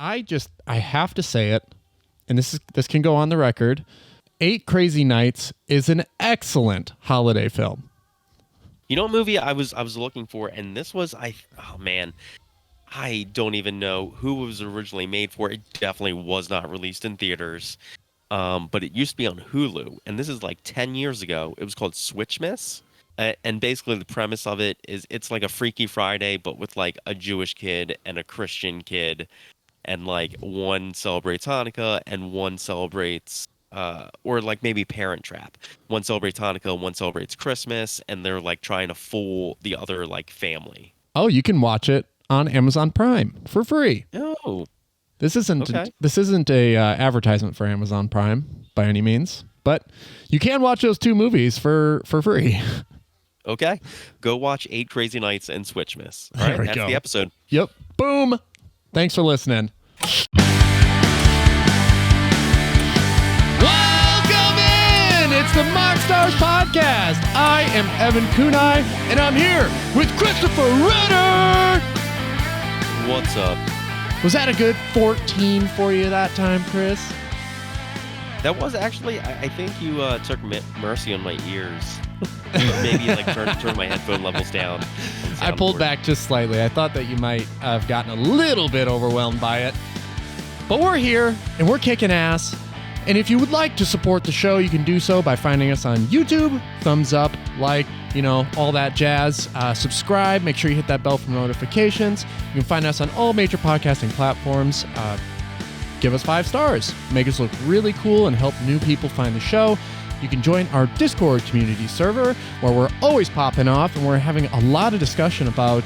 I have to say it, and this can go on the record. 8 Crazy Nights is an excellent holiday film. You know what movie I was looking for, and this was oh man, I don't even know who it was originally made for. It definitely was not released in theaters. But it used to be on Hulu, and this is like 10 years ago. It was called Switch Miss. And basically the premise of it is it's like a Freaky Friday, but with like a Jewish kid and a Christian kid, and like one celebrates Hanukkah and one celebrates or like maybe Parent Trap. One celebrates Hanukkah, one celebrates Christmas, and they're like trying to fool the other like family. Oh, you can watch it on Amazon Prime for free. Oh, This isn't okay. a advertisement for Amazon Prime by any means, but you can watch those 2 movies for free. Okay. Go watch 8 Crazy Nights and Switch Miss. All right, There we that's go. the episode. Yep. Boom. Thanks for listening. Welcome in. It's the MoxStars podcast. I am Evan Kunai, and I'm here with Christopher Ritter. What's up? Was that a good 14 for you that time, Chris? That was actually, I think you took mercy on my ears. Maybe like turn my headphone levels down. I pulled back just slightly. I thought that you might have gotten a little bit overwhelmed by it. But we're here, and we're kicking ass. And if you would like to support the show, you can do so by finding us on YouTube. Thumbs up, like, all that jazz. Subscribe. Make sure you hit that bell for notifications. You can find us on all major podcasting platforms. Give us 5 stars. Make us look really cool and help new people find the show. You can join our Discord community server where we're always popping off, and we're having a lot of discussion about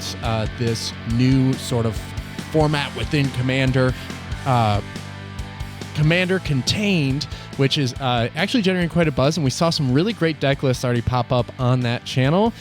this new sort of format within Commander. Commander Contained, which is actually generating quite a buzz, and we saw some really great deck lists already pop up on that channel.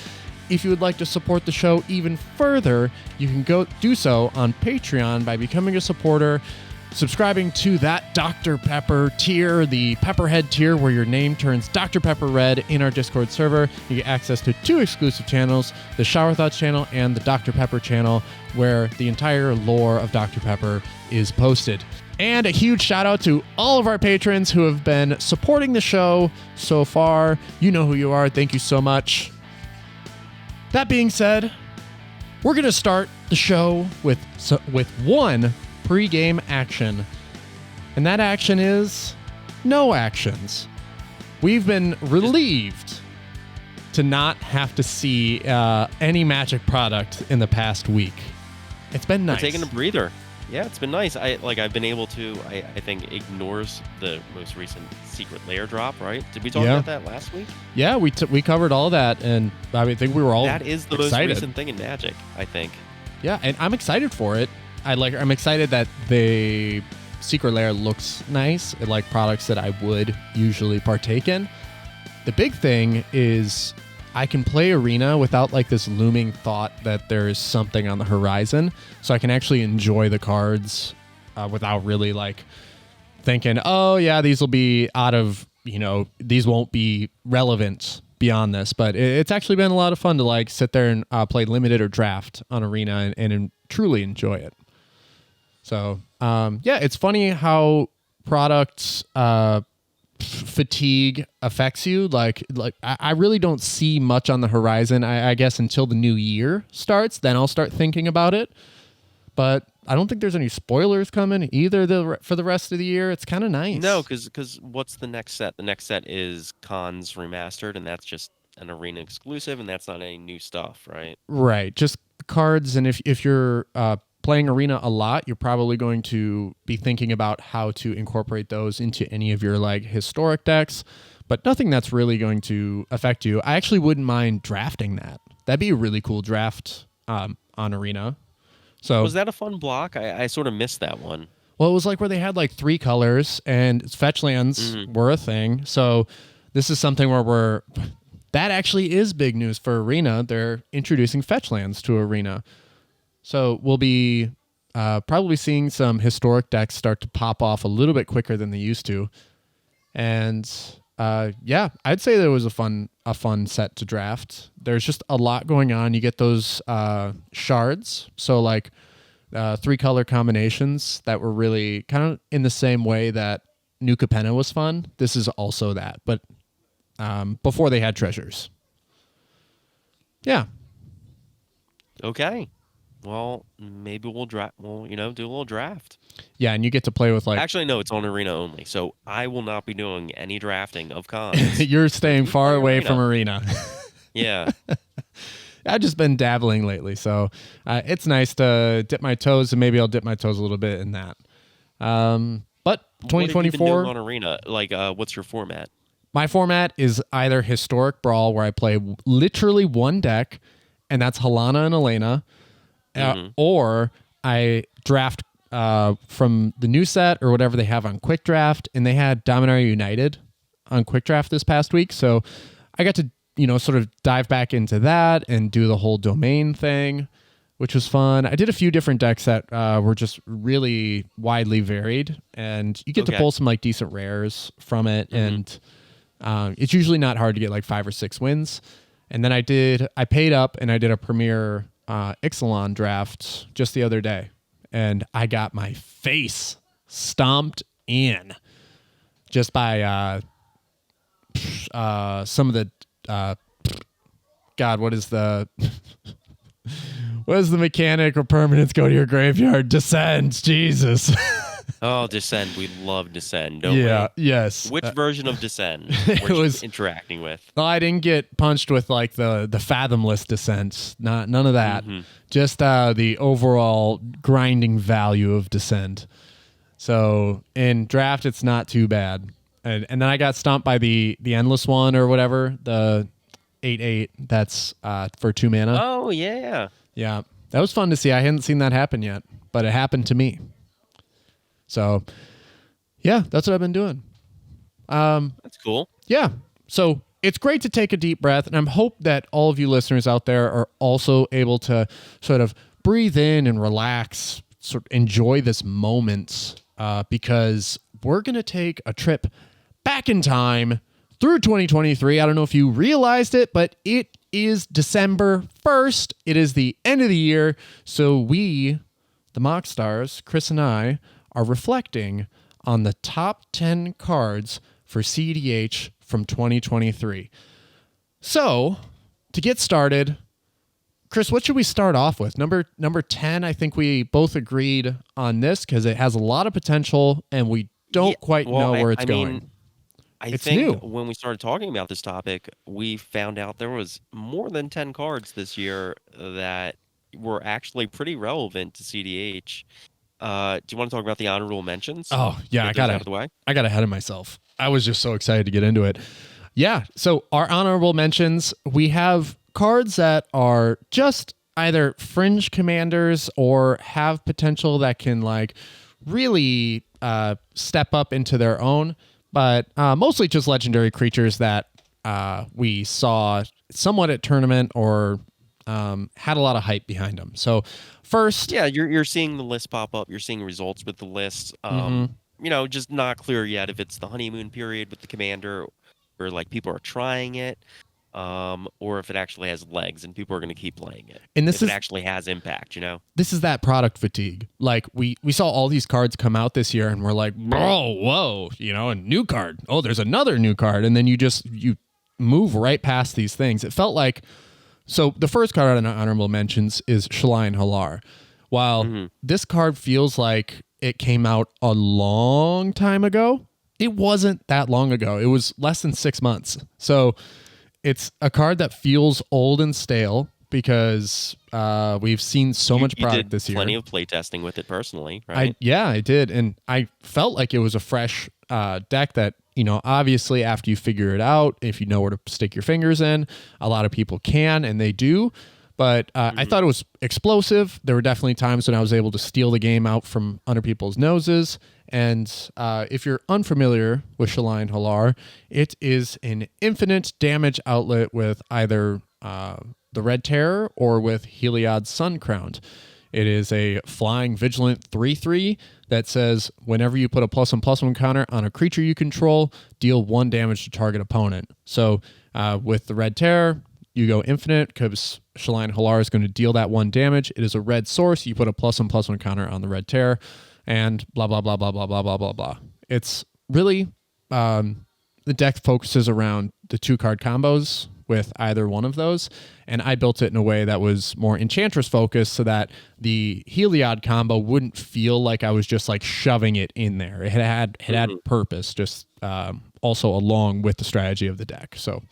If you would like to support the show even further, you can go do so on Patreon by becoming a supporter, subscribing to that Dr. Pepper tier, the Pepperhead tier, where your name turns Dr. Pepper red in our Discord server. You get access to 2 exclusive channels, the Shower Thoughts channel and the Dr. Pepper channel, where the entire lore of Dr. Pepper is posted. And a huge shout out to all of our patrons who have been supporting the show so far. You know who you are. Thank you so much. That being said, we're going to start the show with one pre-game action. And that action is no actions. We've been relieved to not have to see any Magic product in the past week. It's been nice. We're taking a breather. Yeah, it's been nice. I've been able to, I think, ignores the most recent Secret Lair drop, right? Did we talk about that last week? Yeah, we covered all that, and I think we were all excited. That is the most recent thing in Magic, I think. Yeah, and I'm excited for it. I'm excited that the Secret Lair looks nice. It like products that I would usually partake in. The big thing is I can play Arena without like this looming thought that there is something on the horizon. So I can actually enjoy the cards without really like thinking, oh yeah, these will be out of, these won't be relevant beyond this. But it's actually been a lot of fun to like sit there and play Limited or Draft on Arena and truly enjoy it. So, it's funny how products fatigue affects you. Like I really don't see much on the horizon, I guess, until the new year starts. Then I'll start thinking about it. But I don't think there's any spoilers coming either for the rest of the year. It's kind of nice. No, because what's the next set? The next set is Cons Remastered, and that's just an Arena exclusive, and that's not any new stuff, right? Right, just cards. And if you're playing Arena a lot, you're probably going to be thinking about how to incorporate those into any of your like historic decks, but nothing that's really going to affect you. I actually wouldn't mind drafting that. That'd be a really cool draft on Arena. So was that a fun block? I sort of missed that one. Well, it was like where they had like 3 colors and fetch lands were a thing. So this is something where that actually is big news for Arena. They're introducing fetch lands to Arena. So we'll be probably seeing some historic decks start to pop off a little bit quicker than they used to. And I'd say there was a fun set to draft. There's just a lot going on. You get those shards. So like three color combinations that were really kind of in the same way that New Capenna was fun. This is also that, but before they had treasures. Yeah. Okay. Well, maybe we'll draft. We'll do a little draft. Yeah, and you get to play with Actually, no, it's on Arena only, so I will not be doing any drafting of cons. You're staying far away from Arena. Yeah. I've just been dabbling lately, so it's nice to dip my toes, and maybe I'll dip my toes a little bit in that. But 2024 what have you been doing on Arena? Like, what's your format? My format is either Historic Brawl, where I play literally one deck, and that's Halana and Elena, or I draft from the new set or whatever they have on Quick Draft, and they had Dominaria United on Quick Draft this past week, so I got to sort of dive back into that and do the whole domain thing, which was fun. I did a few different decks that were just really widely varied, and you get to pull some like decent rares from it, and it's usually not hard to get like 5 or 6 wins. And then I paid up and I did a Premier Ixalan draft just the other day, and I got my face stomped in just by some of the God, what is the mechanic or permanence go to your graveyard? Descend, Jesus. Oh, Descend. We love Descend, don't we? Yes. Which version of Descend it were was you interacting with? Well, I didn't get punched with like the fathomless Descent. None of that. Just the overall grinding value of Descend. So in draft, it's not too bad. And then I got stomped by the endless one or whatever, the 8/8. That's for 2 mana. Oh yeah. Yeah, that was fun to see. I hadn't seen that happen yet, but it happened to me. So, yeah, that's what I've been doing. That's cool. Yeah, so it's great to take a deep breath, and I hope that all of you listeners out there are also able to sort of breathe in and relax, sort of enjoy this moment, because we're going to take a trip back in time through 2023. I don't know if you realized it, but it is December 1st. It is the end of the year. So we, the MoxStars, Chris and I, are reflecting on the top 10 cards for cEDH from 2023. So to get started, Chris, what should we start off with? Number 10, I think we both agreed on this because it has a lot of potential and we don't quite know where it's going. I think when we started talking about this topic, we found out there was more than 10 cards this year that were actually pretty relevant to cEDH. Do you want to talk about the honorable mentions? Oh, yeah, I got ahead of myself. I was just so excited to get into it. Yeah, so our honorable mentions, we have cards that are just either fringe commanders or have potential that can like really step up into their own, but mostly just legendary creatures that we saw somewhat at tournament or had a lot of hype behind them. So first, yeah, you're seeing the list pop up. You're seeing results with the list. Just not clear yet if it's the honeymoon period with the commander, or like people are trying it, or if it actually has legs and people are going to keep playing it. And it actually has impact. This is that product fatigue. Like we saw all these cards come out this year, and we're like, bro, whoa, a new card. Oh, there's another new card, and then you move right past these things. It felt like. So the first card on honorable mentions is Shalayan Halar. While this card feels like it came out a long time ago, it wasn't that long ago. It was less than 6 months. So it's a card that feels old and stale because we've seen so much product this year. Plenty of playtesting with it personally, right? I did. And I felt like it was a fresh deck that, obviously after you figure it out, if you know where to stick your fingers in, a lot of people can, and they do. But I thought it was explosive. There were definitely times when I was able to steal the game out from under people's noses. And if you're unfamiliar with Shalayan Halar, it is an infinite damage outlet with either the Red Terror or with Heliod's Sun Crowned. It is a flying vigilant 3/3 that says whenever you put a +1/+1 counter on a creature you control, deal 1 damage to target opponent. So with the Red Terror, You go infinite because Shaline Halar is going to deal that 1 damage. It is a red source. You put a +1/+1 counter on the red tear, and blah, blah, blah, blah, blah, blah, blah, blah, blah. It's really, the deck focuses around the 2-card combos with either one of those. And I built it in a way that was more Enchantress focused so that the Heliod combo wouldn't feel like I was just like shoving it in there. It had purpose, just also along with the strategy of the deck. So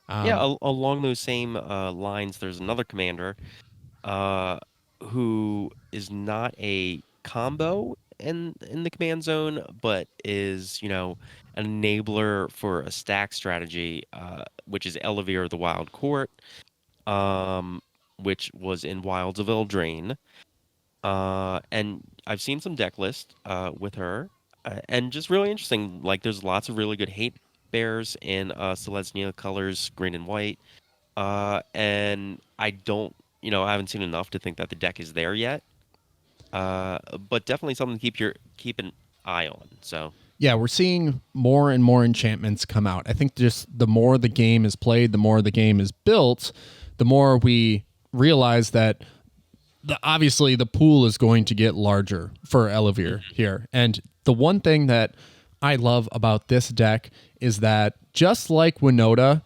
along those same lines, there's another commander who is not a combo in the command zone, but is an enabler for a stack strategy, which is Elevere the Wild Court, which was in Wilds of Eldraine. And I've seen some deck lists with her, and just really interesting. Like, there's lots of really good hate bears in Selesnya colors, green and white. And I haven't seen enough to think that the deck is there yet. But definitely something to keep an eye on. So yeah, we're seeing more and more enchantments come out. I think just the more the game is played, the more the game is built, the more we realize that obviously the pool is going to get larger for Elevere here. And the one thing that I love about this deck is that just like Winota,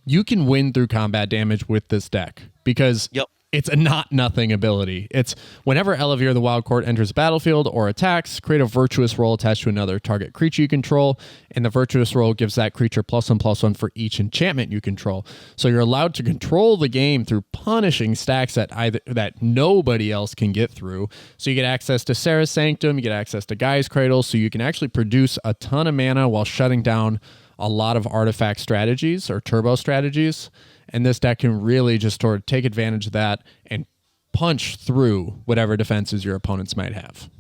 you can win through combat damage with this deck because it's a not nothing ability. It's whenever Elevere the Wild Court enters the battlefield or attacks, create a virtuous roll attached to another target creature you control, and the virtuous roll gives that creature +1/+1 for each enchantment you control. So you're allowed to control the game through punishing stacks that nobody else can get through. So you get access to Sarah's Sanctum, you get access to Gaia's Cradle, so you can actually produce a ton of mana while shutting down a lot of artifact strategies or turbo strategies. And this deck can really just sort of take advantage of that and punch through whatever defenses your opponents might have.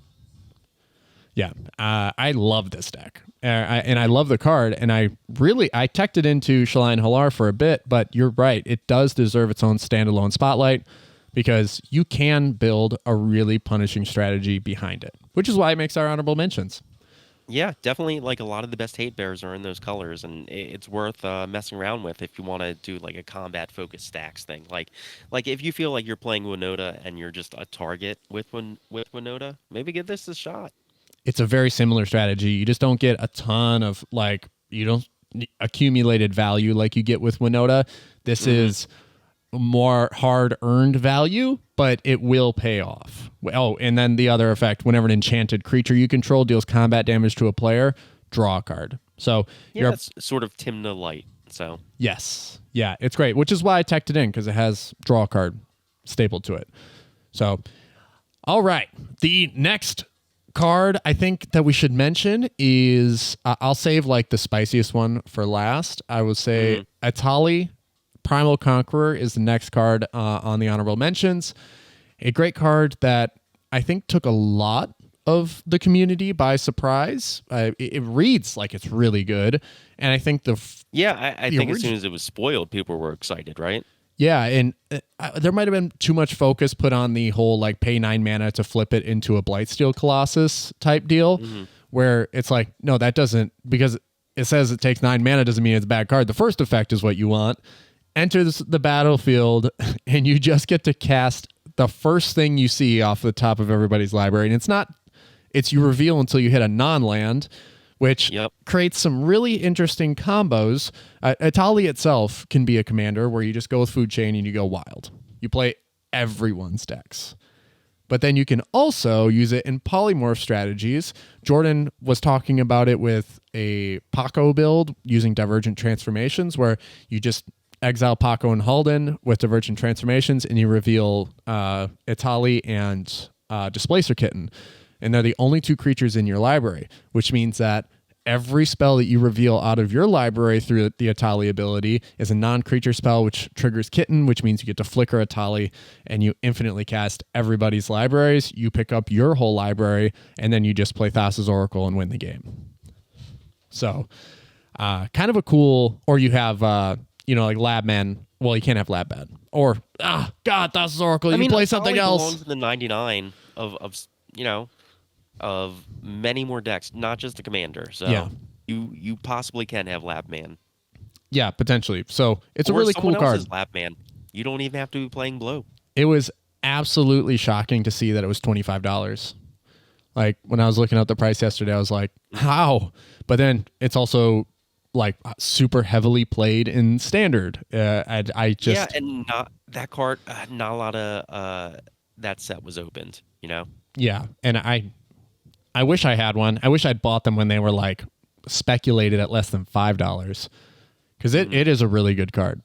Yeah, I love this deck. And I love the card. And I teched it into Shaline Halar for a bit, but you're right. It does deserve its own standalone spotlight because you can build a really punishing strategy behind it, which is why it makes our honorable mentions. Yeah, definitely. Like, a lot of the best hate bears are in those colors, and it's worth messing around with if you want to do like a combat focused stacks thing. Like if you feel like you're playing Winota and you're just a target with Winota, maybe give this a shot. It's a very similar strategy. You just don't get a ton of you don't accumulated value like you get with Winota. This is more hard-earned value, but it will pay off. Oh, and then the other effect, whenever an enchanted creature you control deals combat damage to a player, draw a card. So it's sort of Tymna Light. So yes. Yeah, it's great, which is why I teched it in, because it has draw a card stapled to it. So, all right. The next card I think that we should mention is, I'll save like the spiciest one for last. I would say Atali Primal Conqueror is the next card on the honorable mentions. A great card that I think took a lot of the community by surprise. It reads like it's really good, and I think I think as soon as it was spoiled, people were excited, right? Yeah, and there might have been too much focus put on the whole like pay 9 mana to flip it into a Blightsteel Colossus type deal, where it's like, no, that doesn't, because it says it takes 9 mana doesn't mean it's a bad card. The first effect is what you want. Enters the battlefield, and you just get to cast the first thing you see off the top of everybody's library. And it's you reveal until you hit a non-land, which creates some really interesting combos. Atali itself can be a commander where you just go with Food Chain and you go wild. You play everyone's decks. But then you can also use it in polymorph strategies. Jordan was talking about it with a Paco build using Divergent Transformations, where you just exile Paco and Halden with Divergent Transformations, and you reveal Atali and Displacer Kitten. And they're the only 2 creatures in your library, which means that every spell that you reveal out of your library through the Atali ability is a non-creature spell, which triggers Kitten, which means you get to flicker Atali, and you infinitely cast everybody's libraries. You pick up your whole library, and then you just play Thassa's Oracle and win the game. So kind of a cool, or you have... like Labman. Well, you can't have Labman. Or, Thassa's Oracle. You play something else. Belongs in the 99 of many more decks, not just the commander. So you possibly can have Labman. Yeah, potentially. So it's a Or really someone cool card. else's lap, man. You don't even have to be playing blue. It was absolutely shocking to see that it was $25. Like when I was looking up the price yesterday, I was like, how? But then it's also like super heavily played in standard. I Yeah, just, and not that card. Not a lot of that set was opened. yeah. And I wish I had one. I wish I'd bought them when they were like speculated at less than $5 because it is a really good card.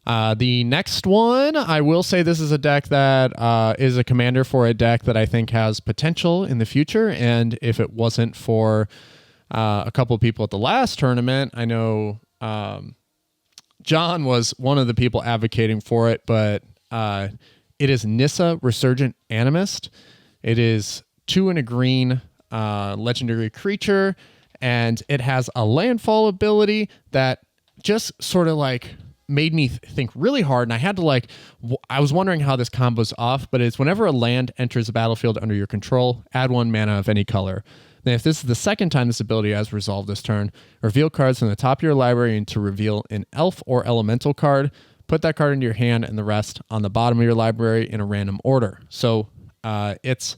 The next one, I will say this is a deck that is a commander for a deck that I think has potential in the future. And if it wasn't for a couple of people at the last tournament, I know John was one of the people advocating for it, but it is Nissa Resurgent Animist. It is 2 and a green legendary creature, and it has a landfall ability that just sort of like made me think really hard. And I had to I was wondering how this combo's off, but it's whenever a land enters the battlefield under your control, add 1 mana of any color. Then if this is the second time this ability has resolved this turn, reveal cards from the top of your library and to reveal an elf or elemental card. Put that card into your hand and the rest on the bottom of your library in a random order. So it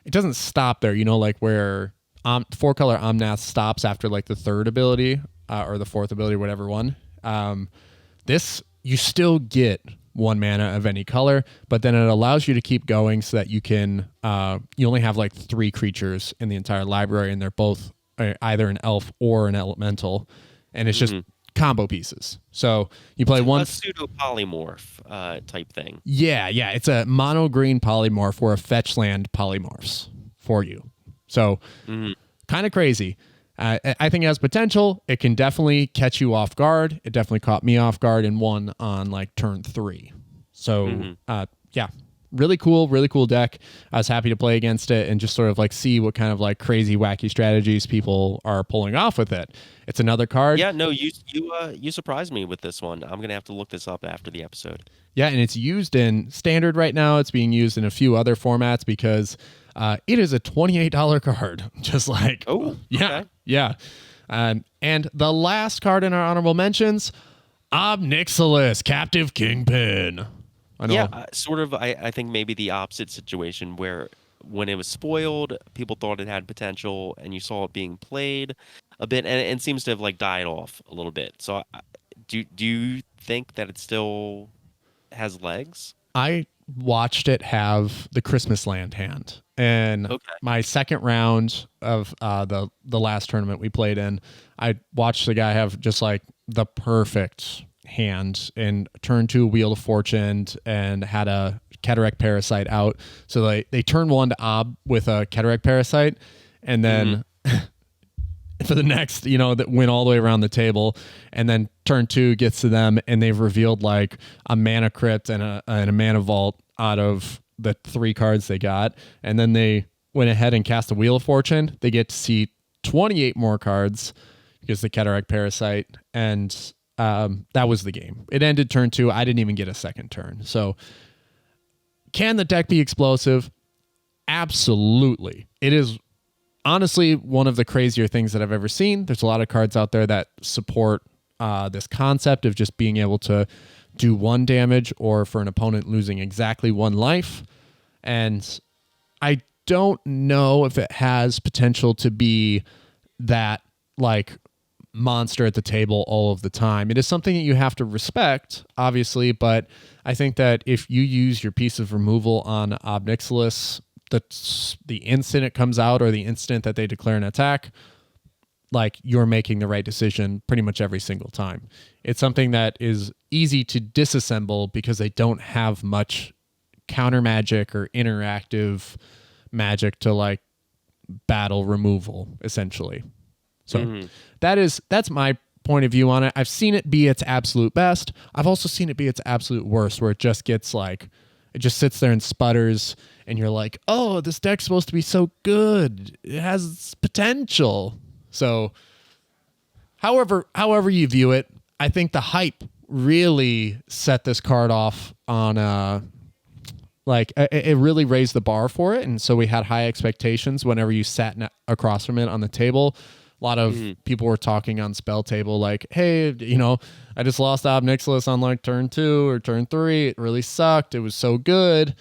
doesn't stop there, like where 4-color Omnath stops after like the third ability or the fourth ability, whatever one. This, you still get 1 mana of any color, but then it allows you to keep going so that you can, you only have like 3 creatures in the entire library, and they're both either an elf or an elemental, and it's just combo pieces. So you play one... A pseudo polymorph type thing. Yeah. It's a mono green polymorph where a fetch land polymorphs for you. So kind of crazy. I think it has potential. It can definitely catch you off guard. It definitely caught me off guard and won on like turn 3. So yeah, really cool deck. I was happy to play against it and just sort of like see what kind of like crazy wacky strategies people are pulling off with it. It's another card. Yeah, no, you surprised me with this one. I'm gonna have to look this up after the episode. Yeah, and it's used in standard right now. It's being used in a few other formats because it is a $28 card. Just like, okay. Yeah. And the last card in our honorable mentions, Obnixilis, Captive Kingpin. I know. Yeah, sort of. I think maybe the opposite situation where when it was spoiled, people thought it had potential, and you saw it being played a bit, and it seems to have like died off a little bit. So, do you think that it still has legs? I watched it have the Christmas Land hand, and my second round of the last tournament we played in, I watched the guy have just like the perfect hand in turn 2 Wheel of Fortune and had a Cataract Parasite out. So they turn 1 to Ob with a Cataract Parasite, and then for the next, that went all the way around the table, and then turn 2 gets to them, and they've revealed like a Mana Crypt and a Mana Vault out of the 3 cards they got, and then they went ahead and cast a Wheel of Fortune. They get to see 28 more cards because the Cataract Parasite, and that was the game. It ended turn 2. I didn't even get a second turn. So can the deck be explosive? Absolutely. It is honestly one of the crazier things that I've ever seen. There's a lot of cards out there that support this concept of just being able to do 1 damage or for an opponent losing exactly 1 life. And I don't know if it has potential to be that like monster at the table all of the time. It is something that you have to respect, obviously, but I think that if you use your piece of removal on Obnixilis, the instant it comes out or the instant that they declare an attack, like you're making the right decision pretty much every single time. It's something that is easy to disassemble because they don't have much counter magic or interactive magic to like battle removal, essentially. So that's my point of view on it. I've seen it be its absolute best. I've also seen it be its absolute worst, where it just gets like, it just sits there and sputters, and you're like, oh, this deck's supposed to be so good. It has potential. So however you view it, I think the hype really set this card off on it really raised the bar for it. And so we had high expectations whenever you sat across from it on the table. A lot of people were talking on Spell Table like, hey, I just lost Ob Nixilis on like turn 2 or turn 3. It really sucked. It was so good.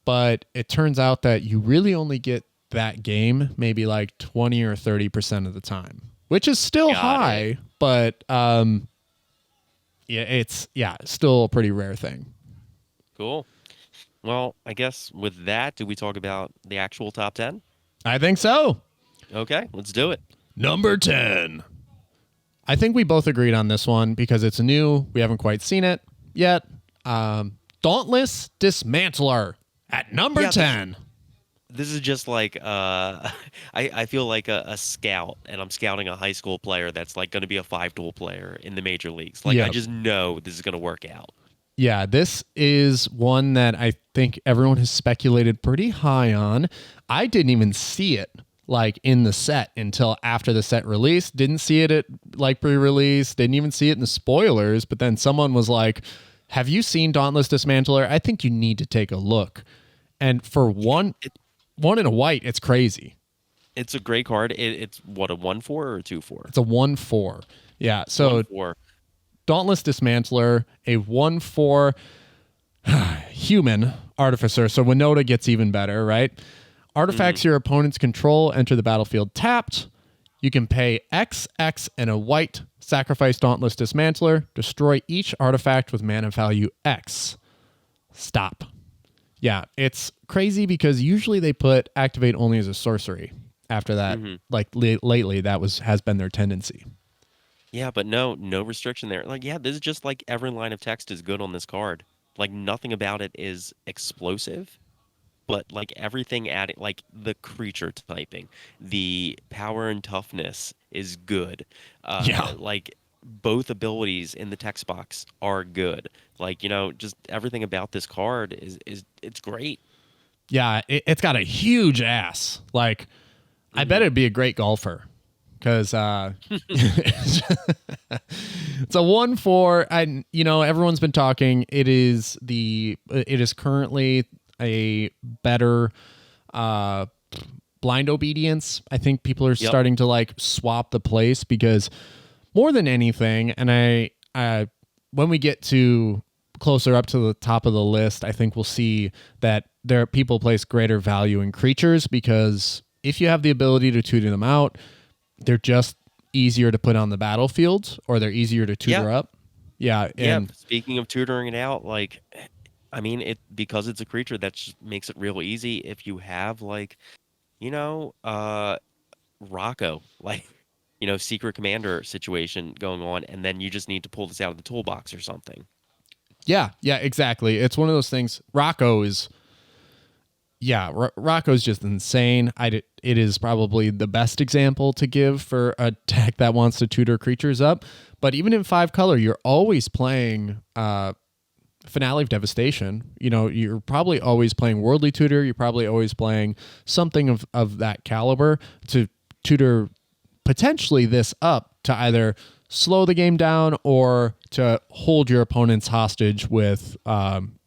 But it turns out that you really only get that game maybe like 20 or 30% of the time, which is still high, but it's still a pretty rare thing. Cool. Well, I guess with that, do we talk about the actual top 10? I think so. Okay, let's do it. Number 10. I think we both agreed on this one because it's new. We haven't quite seen it yet. Dauntless Dismantler at number 10. This is just like I feel like a scout, and I'm scouting a high school player that's like going to be a 5-tool player in the major leagues. Like I just know this is going to work out. Yeah, this is one that I think everyone has speculated pretty high on. I didn't even see it like in the set until after the set released. Didn't see it at like pre-release. Didn't even see it in the spoilers. But then someone was like, have you seen Dauntless Dismantler? I think you need to take a look. And for one in a white, it's crazy. It's a great card. It's what, a 1/4 or a 2/4? It's a 1/4. Yeah. So 1/4. Dauntless Dismantler, a 1/4 human artificer. So Winota gets even better, right? Artifacts your opponent's control enter the battlefield tapped. You can pay X and a white, sacrifice Dauntless Dismantler, destroy each artifact with mana value X. Stop. Yeah, it's crazy because usually they put activate only as a sorcery. After that, like lately, that has been their tendency. Yeah, but no restriction there. Like, yeah, this is just like every line of text is good on this card. Like nothing about it is explosive, but like everything adding, like the creature typing, the power and toughness is good. Like both abilities in the text box are good. Like, just everything about this card is it's great. Yeah, it's got a huge ass. Like, I bet it'd be a great golfer. Because it's a 1/4. And everyone's been talking. It is currently a better blind obedience. I think people are starting to like swap the place because more than anything, and I when we get to closer up to the top of the list, I think we'll see that people place greater value in creatures because if you have the ability to tutor them out, they're just easier to put on the battlefield, or they're easier to tutor up. Yeah. And speaking of tutoring it out, like, I mean, because it's a creature, that just makes it real easy. If you have like, Rocco, like, secret commander situation going on, and then you just need to pull this out of the toolbox or something. Yeah, exactly. It's one of those things. Rocco's just insane. It is probably the best example to give for a deck that wants to tutor creatures up. But even in 5 color, you're always playing Finale of Devastation. You're probably always playing Worldly Tutor. You're probably always playing something of that caliber to tutor potentially this up to either slow the game down or to hold your opponents hostage with,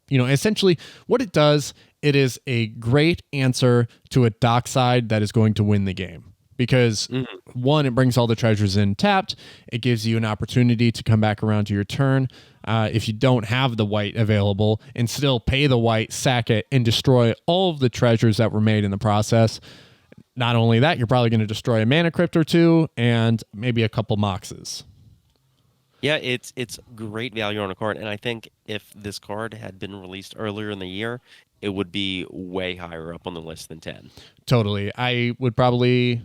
essentially what it does. It is a great answer to a dockside that is going to win the game because one, it brings all the treasures in tapped. It gives you an opportunity to come back around to your turn. If you don't have the white available and still pay the white, sack it, and destroy all of the treasures that were made in the process. Not only that, you're probably going to destroy a mana crypt or two and maybe a couple moxes. Yeah, it's great value on a card, and I think if this card had been released earlier in the year, it would be way higher up on the list than 10. Totally. I would probably,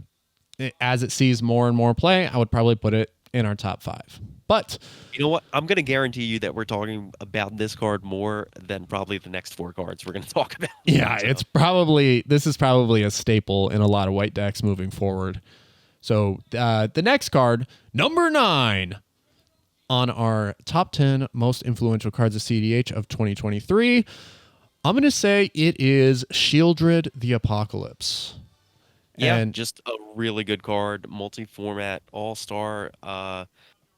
as it sees more and more play, I would probably put it in our top 5. But you know what? I'm going to guarantee you that we're talking about this card more than probably the next 4 cards we're going to talk about. Yeah, this is probably a staple in a lot of white decks moving forward. So the next card, number 9 on our top 10 most influential cards of cEDH of 2023. I'm going to say it is Shieldred the Apocalypse. Yeah, and just a really good card, multi-format, all-star,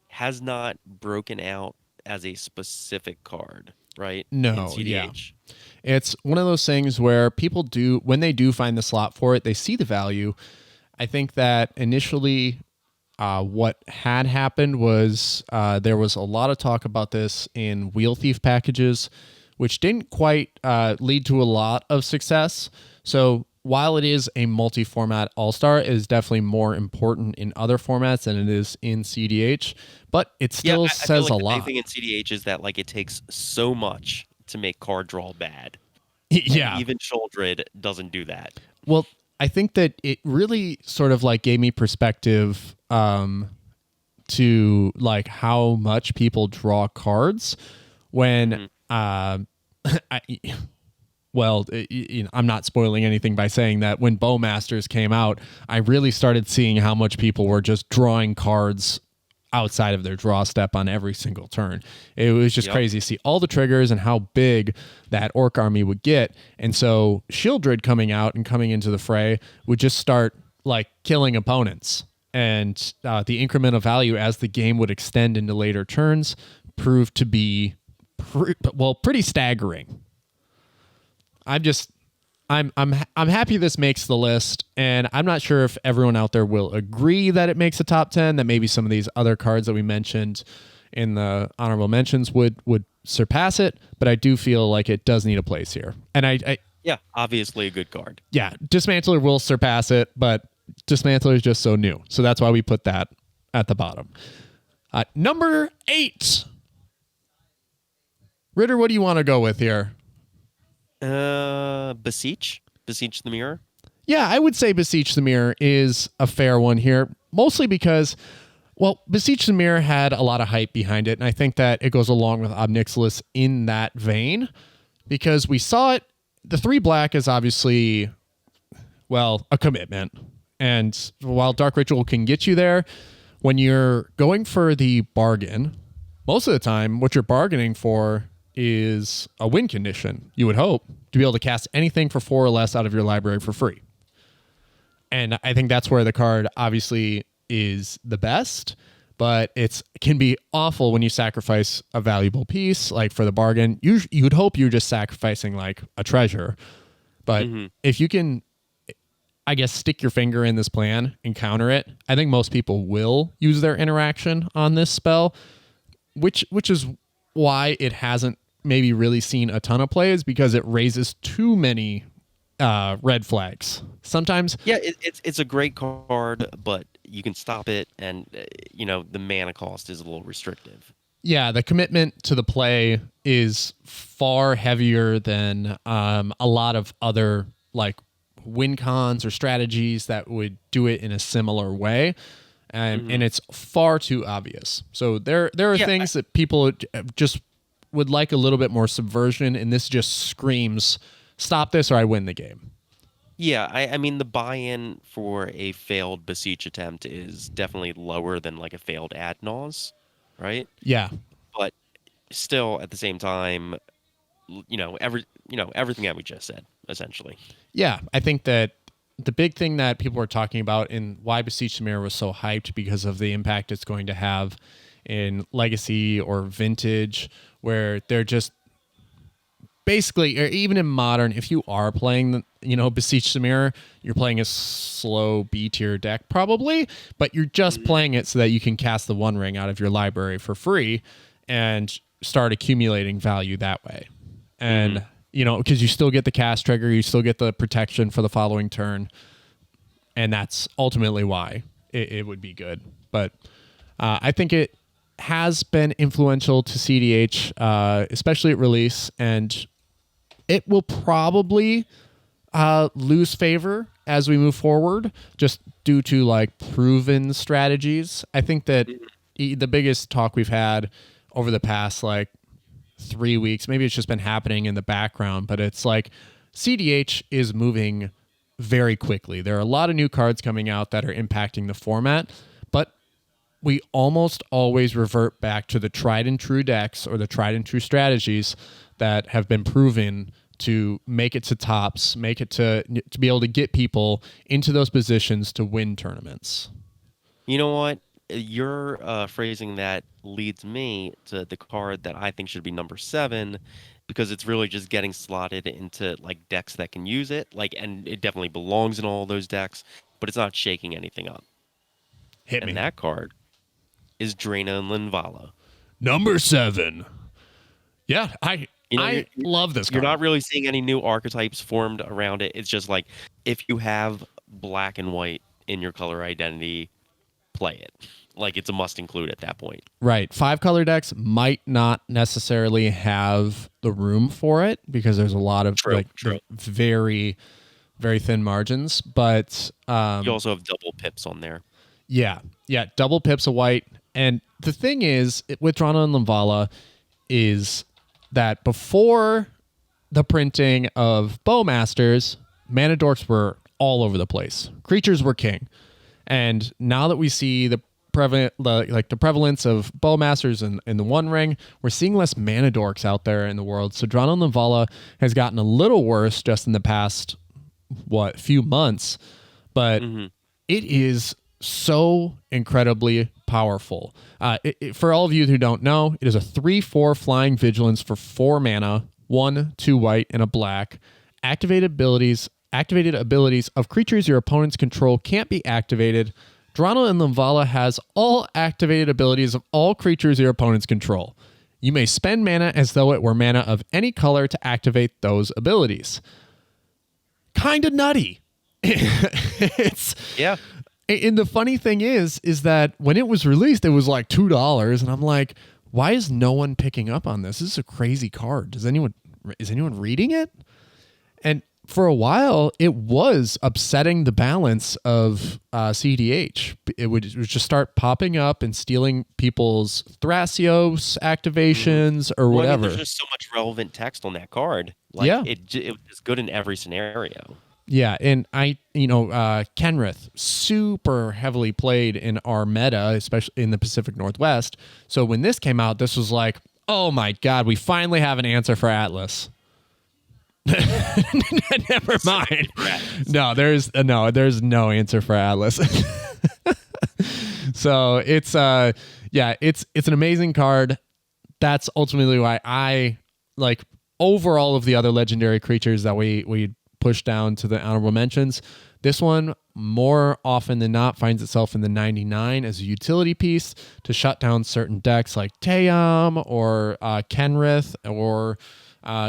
has not broken out as a specific card, right? No, in yeah. cEDH. It's one of those things where when they do find the slot for it, they see the value. I think that initially What had happened was there was a lot of talk about this in Wheel Thief packages, which didn't quite lead to a lot of success. So while it is a multi-format all-star, it is definitely more important in other formats than it is in cEDH, but it Yeah, still I feel says like a the big lot. thing in cEDH is that like it takes so much to make card draw bad, and Yeah. even Childred doesn't do that. Well, I think that it really sort of like gave me perspective to like how much people draw cards when Mhm. I, well, I'm not spoiling anything by saying that when Bowmasters came out, I really started seeing how much people were just drawing cards outside of their draw step on every single turn. It was just Yep. crazy to see all the triggers and how big that orc army would get. And so Shieldred coming out and coming into the fray would just start like killing opponents. And the incremental value as the game would extend into later turns proved to be pretty staggering. I'm just I'm happy this makes the list, and I'm not sure if everyone out there will agree that it makes a top 10, that maybe some of these other cards that we mentioned in the honorable mentions would surpass it, but I do feel like it does need a place here. And I Yeah, obviously a good card. yeah, Dismantler will surpass it, but Dismantler is just so new. So that's why we put that at the bottom. Number 8. Ritter, what do you want to go with here? Beseech the Mirror. Yeah, I would say Beseech the Mirror is a fair one here, mostly because, well, Beseech the Mirror had a lot of hype behind it, and I think that it goes along with Obnixilis in that vein, because we saw it. The 3 black is obviously, well, a commitment. And while Dark Ritual can get you there, when you're going for the bargain, most of the time, what you're bargaining for is a win condition, you would hope, to be able to cast anything for 4 or less out of your library for free. And I think that's where the card obviously is the best, but it can be awful when you sacrifice a valuable piece, like for the bargain. You'd hope you're just sacrificing like a treasure. But Mm-hmm. if you can, I guess, stick your finger in this plan and counter it, I think most people will use their interaction on this spell, which is why it hasn't maybe really seen a ton of plays, because it raises too many red flags. Sometimes, Yeah, it's a great card, but you can stop it, and the mana cost is a little restrictive. yeah, the commitment to the play is far heavier than a lot of other like win cons or strategies that would do it in a similar way. Hmm. And it's far too obvious. So there are Yeah, things that people just would like a little bit more subversion, and this just screams, "Stop this, or I win the game." yeah. I mean, the buy-in for a failed Beseech attempt is definitely lower than like a failed Ad Naus, right? Yeah, But still, at the same time, everything that we just said, essentially. yeah. I think that the big thing that people were talking about and why Beseech the Mirror was so hyped because of the impact it's going to have in Legacy or Vintage, where they're just basically, or even in Modern, if you are playing Beseech the Mirror, you're playing a slow B tier deck probably, but you're just Mhm. playing it so that you can cast the One Ring out of your library for free and start accumulating value that way. And Mhm. because you still get the cast trigger, you still get the protection for the following turn, and that's ultimately why it would be good. But I think it has been influential to cEDH, especially at release, and it will probably lose favor as we move forward, just due to like proven strategies. I think that Mhm. the biggest talk we've had over the past like 3 weeks, maybe it's just been happening in the background, but it's like cEDH is moving very quickly. There are a lot of new cards coming out that are impacting the format, but we almost always revert back to the tried and true decks or the tried and true strategies that have been proven to make it to tops, make it to be able to get people into those positions to win tournaments. You know what? Your phrasing that leads me to the card that I think should be number 7, because it's really just getting slotted into like decks that can use it. Like, and it definitely belongs in all those decks, but it's not shaking anything up. Hit me. And that card is Draina and Linvala. Number 7. Yeah, I You're, love this you're card. not really seeing any new archetypes formed around it. It's just like if you have black and white in your color identity, play it. Like it's a must include at that point. Right. 5 color decks might not necessarily have the room for it because there's a lot of True. very, very thin margins. But You also have double pips on there. yeah, double pips of white. And the thing is, with Drana and Linvala, is that before the printing of Bowmasters, mana dorks were all over the place. Creatures were king. And now that we see the prevalence of Bowmasters in the One Ring, we're seeing less mana dorks out there in the world. So Drana and Linvala has gotten a little worse just in the past few months, but it is so incredibly powerful. For all of you who don't know, it is a 3/4 flying vigilance for 4 mana, 1, 2 white, and a black. Activated abilities of creatures your opponents control can't be activated. Drana and Linvala has all activated abilities of all creatures your opponents control. You may spend mana as though it were mana of any color to activate those abilities. Kind of nutty. Yeah. And the funny thing is that when it was released, it was like $2, and I'm like, why is no one picking up on this? This is a crazy card. Is anyone reading it? And for a while, it was upsetting the balance of cEDH. It would just start popping up and stealing people's Thrasios activations or whatever. There's just so much relevant text on that card. Like, yeah. It was good in every scenario. Yeah, and Kenrith, super heavily played in our meta, especially in the Pacific Northwest. So when this came out, this was like, oh my God, we finally have an answer for Atlas. Never mind. No, there's no answer for Atlas. So it's an amazing card. That's ultimately why I like over all of the other legendary creatures that we push down to the honorable mentions. This one, more often than not, finds itself in the 99 as a utility piece to shut down certain decks like Teyam or Kenrith or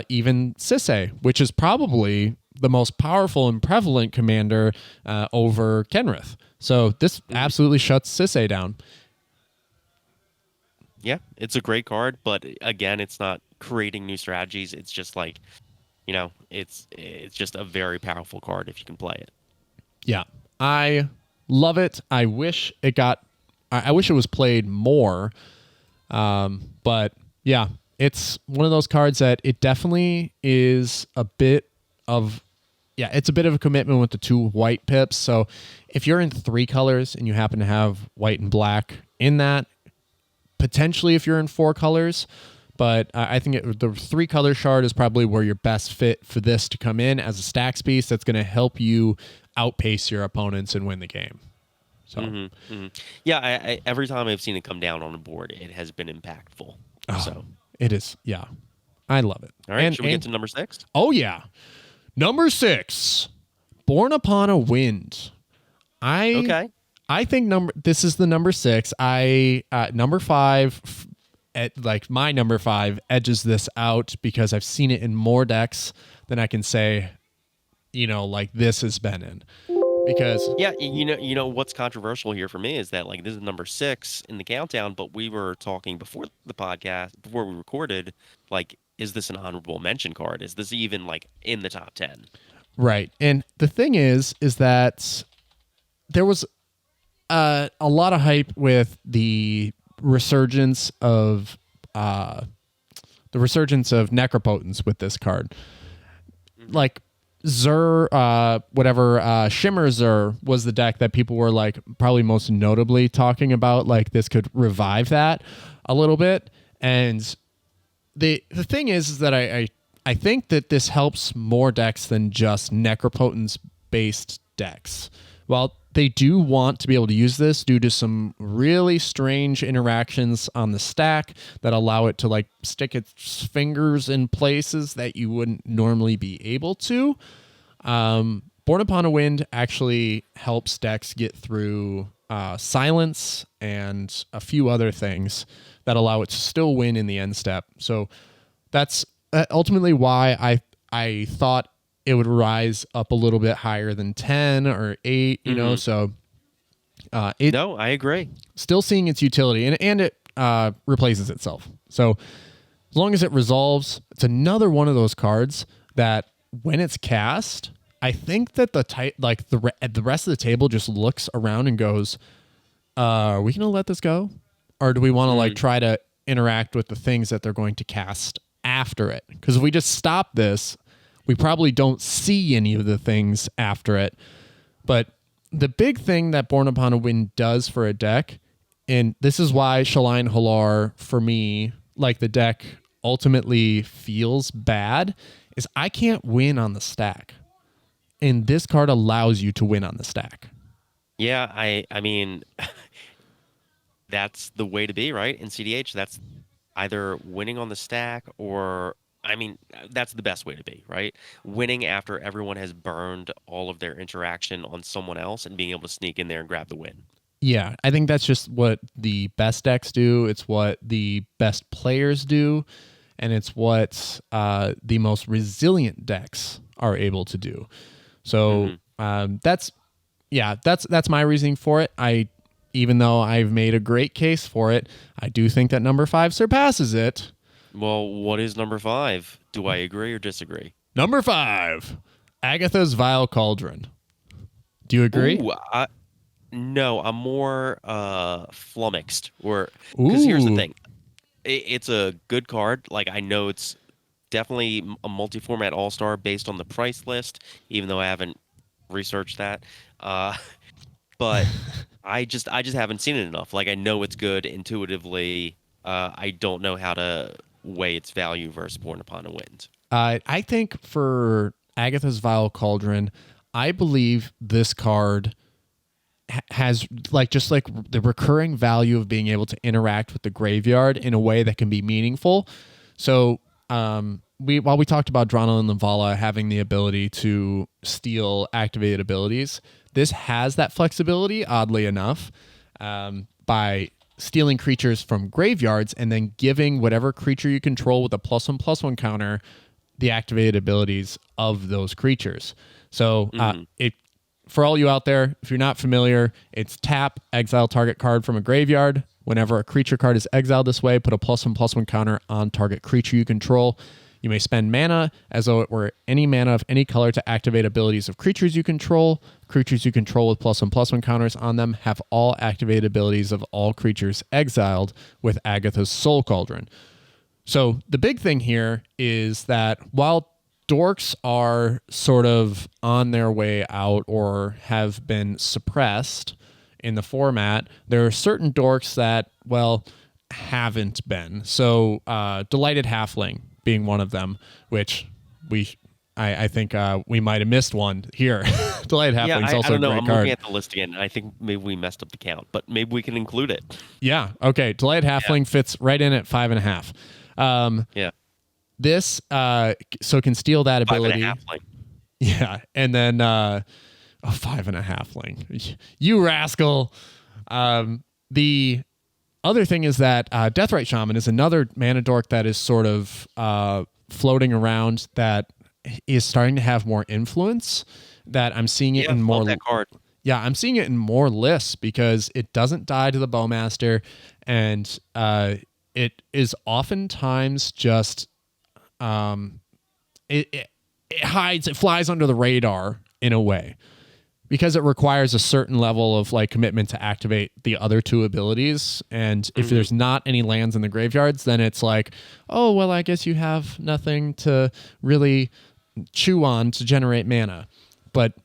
even cEDH, which is probably the most powerful and prevalent commander over Kenrith. So this absolutely shuts cEDH down. Yeah, it's a great card, but again, it's not creating new strategies. It's just like, it's just a very powerful card if you can play it. Yeah, I love it. I wish it was played more. But yeah, it's one of those cards that it definitely is a bit of a commitment with the 2 white pips. So if you're in 3 colors and you happen to have white and black in that, potentially if you're in 4 colors, but I think the 3 color shard is probably where you're best fit for this to come in as a stacks piece that's going to help you outpace your opponents and win the game. So, yeah, I every time I've seen it come down on the board, it has been impactful. So it is, yeah, I love it. All right, should we get to number 6? Oh yeah, number 6, Born Upon a Wind. I think this is the number 6. Number 5. My number 5 edges this out because I've seen it in more decks than I can say, like this has been in. Because what's controversial here for me is that like this is number 6 in the countdown, but we were talking before the podcast, before we recorded, like, is this an honorable mention card? Is this even like in the top 10? Right. And the thing is that there was a lot of hype with the resurgence of Necropotence with this card. Like Xur, Shimmer Xur was the deck that people were like probably most notably talking about, like this could revive that a little bit. And the thing is that I think that this helps more decks than just Necropotence based decks. While they do want to be able to use this due to some really strange interactions on the stack that allow it to like stick its fingers in places that you wouldn't normally be able to. Born Upon a Wind actually helps decks get through silence and a few other things that allow it to still win in the end step. So that's ultimately why I thought it would rise up a little bit higher than 10 or 8, you know, so No, I agree. still seeing its utility, and it replaces itself. So as long as it resolves, it's another one of those cards that when it's cast, I think that the rest of the table just looks around and goes, are we going to let this go? Or do we want to like try to interact with the things that they're going to cast after it? Because if we just stop this, we probably don't see any of the things after it. But the big thing that Born Upon a Wind does for a deck, and this is why Shalyn Halar, for me, like the deck ultimately feels bad, is I can't win on the stack. And this card allows you to win on the stack. Yeah, I mean, that's the way to be, right? In cEDH, that's either winning on the stack or, I mean, that's the best way to be, right? Winning after everyone has burned all of their interaction on someone else and being able to sneak in there and grab the win. Yeah, I think that's just what the best decks do. It's what the best players do, and it's what the most resilient decks are able to do. So that's my reasoning for it. Even though I've made a great case for it, I do think that number 5 surpasses it. Well, what is number 5? Do I agree or disagree? Number 5, Agatha's Vile Cauldron. Do you agree? Ooh, no, I'm more flummoxed. Because here's the thing, it's a good card. Like I know it's definitely a multi-format all-star based on the price list, even though I haven't researched that. But I just haven't seen it enough. Like I know it's good intuitively. I don't know how to weigh its value versus Born Upon a Wind. I think for Agatha's Vile Cauldron, I believe this card has just the recurring value of being able to interact with the graveyard in a way that can be meaningful. So while we talked about Drana and Lavala having the ability to steal activated abilities, this has that flexibility, oddly enough, by stealing creatures from graveyards and then giving whatever creature you control with a +1/+1 counter the activated abilities of those creatures. So for all you out there, if you're not familiar, it's tap, exile target card from a graveyard. Whenever a creature card is exiled this way, put a +1/+1 counter on target creature you control. You may spend mana as though it were any mana of any color to activate abilities of creatures you control. Creatures you control with +1/+1 counters on them have all activated abilities of all creatures exiled with Agatha's Soul Cauldron. So the big thing here is that while dorks are sort of on their way out or have been suppressed in the format, there are certain dorks that, well, haven't been. So Delighted Halfling being one of them, which I think we might have missed one here. Delighted Halfling's also I don't know. a great I'm card. looking at the list again, and I think maybe we messed up the count, but maybe we can include it. Yeah. Okay. Delighted Halfling fits right in at 5.5. Yeah. This so can steal that ability. 5.5. Yeah, and then 5.5. You rascal. The other thing is that Deathrite Shaman is another mana dork that is sort of floating around that is starting to have more influence. That I'm seeing it in more. That card. Yeah, I'm seeing it in more lists because it doesn't die to the Bowmaster, and it is oftentimes just it hides, it flies under the radar in a way because it requires a certain level of like commitment to activate the other two abilities. And if there's not any lands in the graveyards, then it's like, oh, well, I guess you have nothing to really chew on to generate mana. But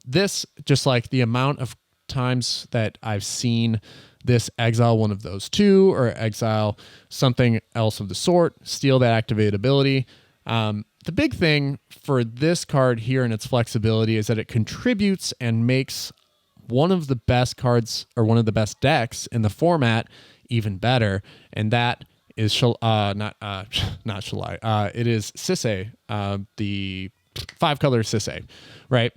this, just like the amount of times that I've seen this exile one of those two or exile something else of the sort, steal that activated ability. The big thing for this card here and its flexibility is that it contributes and makes one of the best cards or one of the best decks in the format even better. And that is not Shalai. It is Sisay, the 5-color Sisay, right?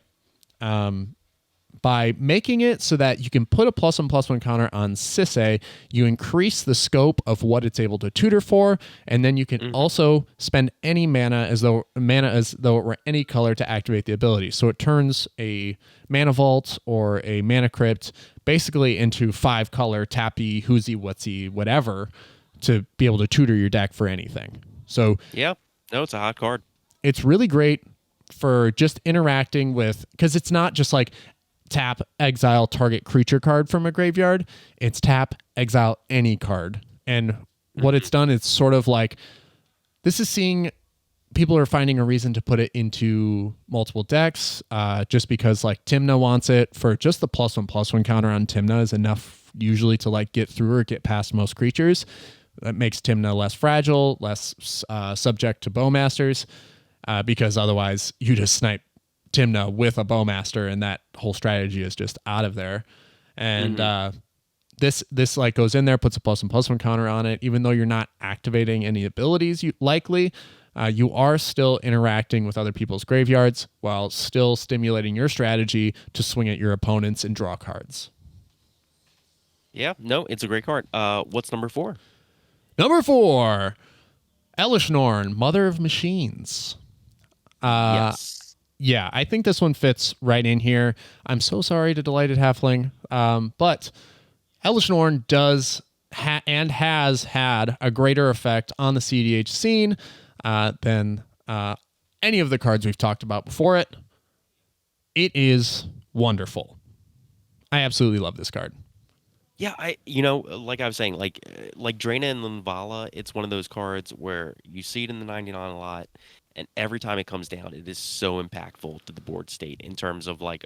by making it so that you can put a +1/+1 counter on cEDH, you increase the scope of what it's able to tutor for, and then you can also spend any mana as though it were any color to activate the ability. So it turns a Mana Vault or a Mana Crypt basically into 5-color tappy, whoozy, whatsy, whatever to be able to tutor your deck for anything. So yeah, no, it's a hot card. It's really great for just interacting with, because it's not just like tap, exile, target creature card from a graveyard. It's tap, exile any card. And what it's done is sort of like, this is seeing people are finding a reason to put it into multiple decks, just because like Tymna wants it for just the +1/+1 counter on Tymna is enough usually to like get through or get past most creatures. That makes Tymna less fragile, less subject to Bowmasters, because otherwise you just snipe Tymna with a Bowmaster and that whole strategy is just out of there. And this like goes in there, puts a +1/+1 counter on it, even though you're not activating any abilities. You are still interacting with other people's graveyards while still stimulating your strategy to swing at your opponents and draw cards. Yeah, no, it's a great card. What's number 4? Number 4, Elishnorn, Mother of Machines. Yes. Yeah, I think this one fits right in here. I'm so sorry to Delighted Halfling, but Elishnorn does and has had a greater effect on the cEDH scene than any of the cards we've talked about before it. It is wonderful. I absolutely love this card. Yeah, like I was saying, like Draina and Linvala, it's one of those cards where you see it in the 99 a lot, and every time it comes down, it is so impactful to the board state in terms of like,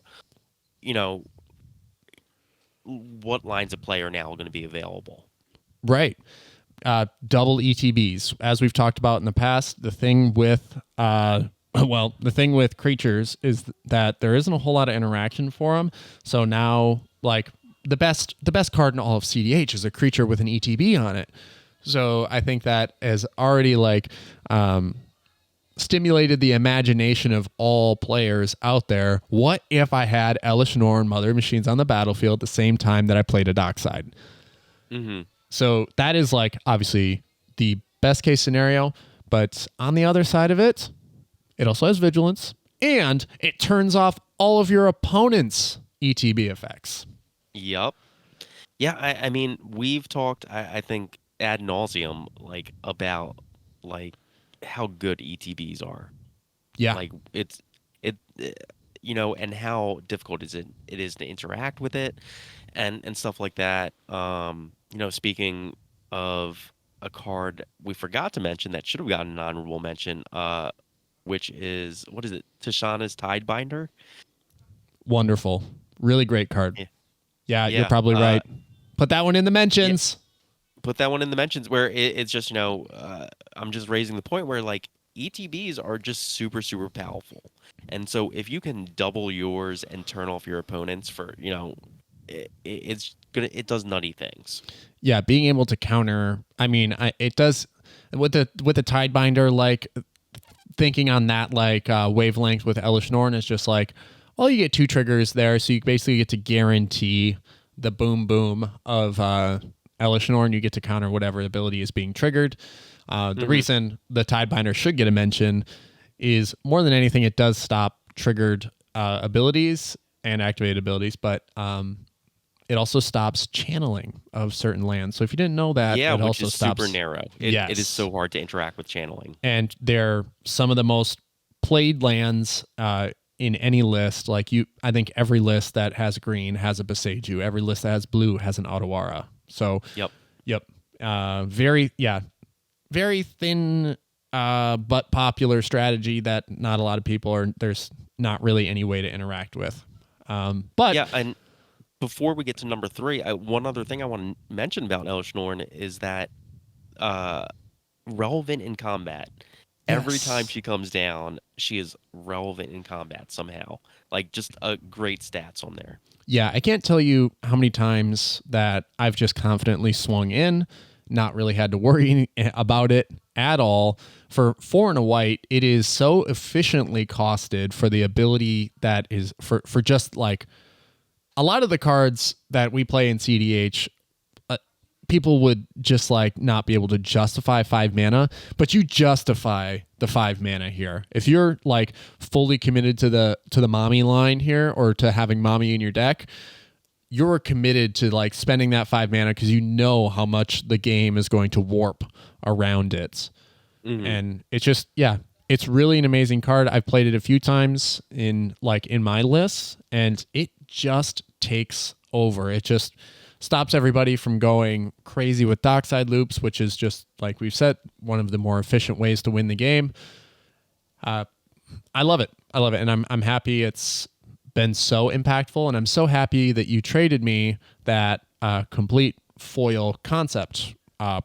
what lines of play are now going to be available. Right. Double ETBs, as we've talked about in the past. The thing with creatures is that there isn't a whole lot of interaction for them. So now, like, the best card in all of cEDH is a creature with an ETB on it. So I think that has already stimulated the imagination of all players out there. What if I had Elishnorn, Mother of Machines on the battlefield at the same time that I played a Dockside? So that is like obviously the best case scenario, but on the other side of it, it also has Vigilance and it turns off all of your opponent's ETB effects. Yep. Yeah, I mean, we've talked, I think, ad nauseum, like, about, like, how good ETBs are. Yeah. Like, and how difficult it is to interact with it and stuff like that. Speaking of a card we forgot to mention that should have gotten an honorable mention, which is, what is it? Tishana's Tidebinder. Wonderful. Really great card. Yeah, Yeah, you're probably right. Put that one in the mentions. Yeah. Put that one in the mentions where it's just, I'm just raising the point where like ETBs are just super, super powerful. And so if you can double yours and turn off your opponents for, it does nutty things. Yeah, being able to counter, I mean, it does with the Tidebinder, like thinking on that like wavelength with Elishnorn is just like, well, you get 2 triggers there, so you basically get to guarantee the boom boom of Elishnorn. You get to counter whatever ability is being triggered. The reason the Tidebinder should get a mention is more than anything, it does stop triggered abilities and activated abilities, but it also stops channeling of certain lands. So if you didn't know that, yeah, it which also is stops. Super narrow. It is so hard to interact with channeling. And they're some of the most played lands in any list. Like I think every list that has green has a Boseiju. Every list that has blue has an Otawara. So yep. Very thin but popular strategy that not a lot of people are. There's not really any way to interact with. But yeah, and before we get to number 3, one other thing I want to mention about Elishnorn is that relevant in combat. Every time she comes down, she is relevant in combat somehow. Like, just great stats on there. Yeah, I can't tell you how many times that I've just confidently swung in, not really had to worry about it at all. For 4 and a white, it is so efficiently costed for the ability that is for just like a lot of the cards that we play in cEDH, people would just like not be able to justify 5 mana, but you justify the 5 mana here. If you're like fully committed to the mommy line here, or to having mommy in your deck, you're committed to like spending that 5 mana because you know how much the game is going to warp around it. And it's just, yeah, it's really an amazing card. I've played it a few times in my lists, and it just takes over. It just stops everybody from going crazy with dockside loops, which is just, like we've said, one of the more efficient ways to win the game. I love it. And I'm happy it's been so impactful, and I'm so happy that you traded me that complete foil concept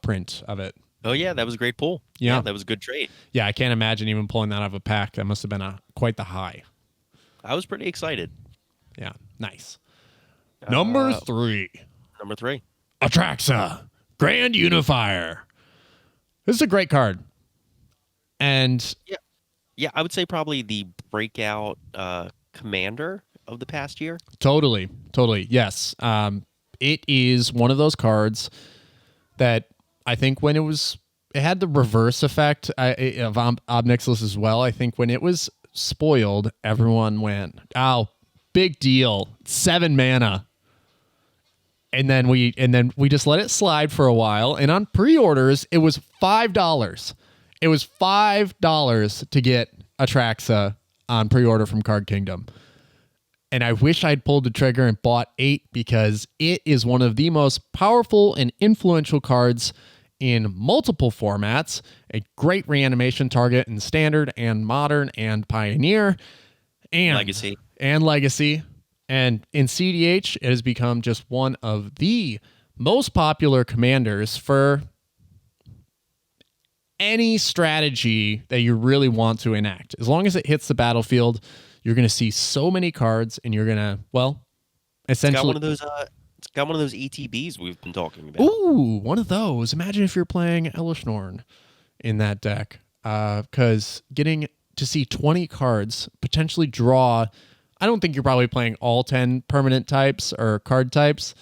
print of it. Oh yeah, that was a great pull. Yeah, that was a good trade. Yeah, I can't imagine even pulling that out of a pack. That must have been quite the high. I was pretty excited. Yeah, nice. Number 3. Number 3. Atraxa, Grand Unifier. This is a great card. And yeah, I would say probably the breakout commander of the past year. Totally. Yes. It is one of those cards that I think when it had the reverse effect of Obnixilis as well. I think when it was spoiled, everyone went, "Oh, big deal, 7 mana." And then we just let it slide for a while. And on pre-orders, it was $5. It was $5 to get Atraxa on pre-order from Card Kingdom. And I wish I'd pulled the trigger and bought 8, because it is one of the most powerful and influential cards in multiple formats. A great reanimation target in Standard and Modern and Pioneer and Legacy. And in cEDH, it has become just one of the most popular commanders for any strategy that you really want to enact. As long as it hits the battlefield, you're going to see so many cards, and you're going to, well, essentially... It's got one of those ETBs we've been talking about. Ooh, one of those. Imagine if you're playing Elishnorn in that deck. Because getting to see 20 cards potentially draw... I don't think you're probably playing all 10 permanent types or card types,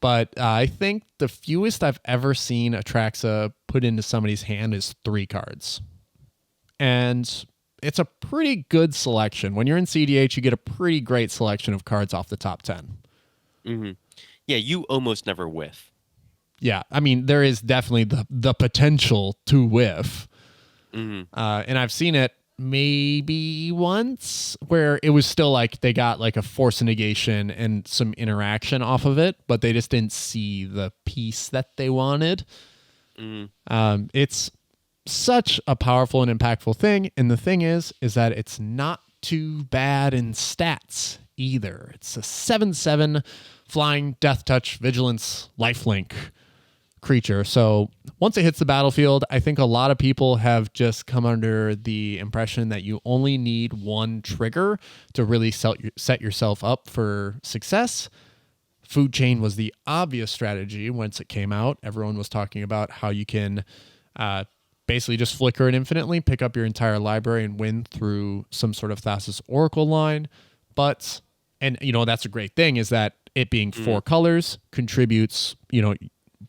but I think the fewest I've ever seen Atraxa put into somebody's hand is 3 cards. And it's a pretty good selection. When you're in cEDH, you get a pretty great selection of cards off the top 10. Mm-hmm. Yeah, you almost never whiff. Yeah, I mean, there is definitely the potential to whiff. Mm-hmm. And I've seen it maybe once where it was still like they got like a force of negation and some interaction off of it, but they just didn't see the piece that they wanted. It's such a powerful and impactful thing. And the thing is that it's not too bad in stats either. It's a 7/7 flying, death touch, vigilance, lifelink creature. So once it hits the battlefield, I think a lot of people have just come under the impression that you only need one trigger to really set yourself up for success. Food chain was the obvious strategy once it came out. Everyone was talking about how you can basically just flicker it infinitely, pick up your entire library, and win through some sort of Thassa's Oracle line. But, and you know, that's a great thing, is that it being 4 colors contributes, you know,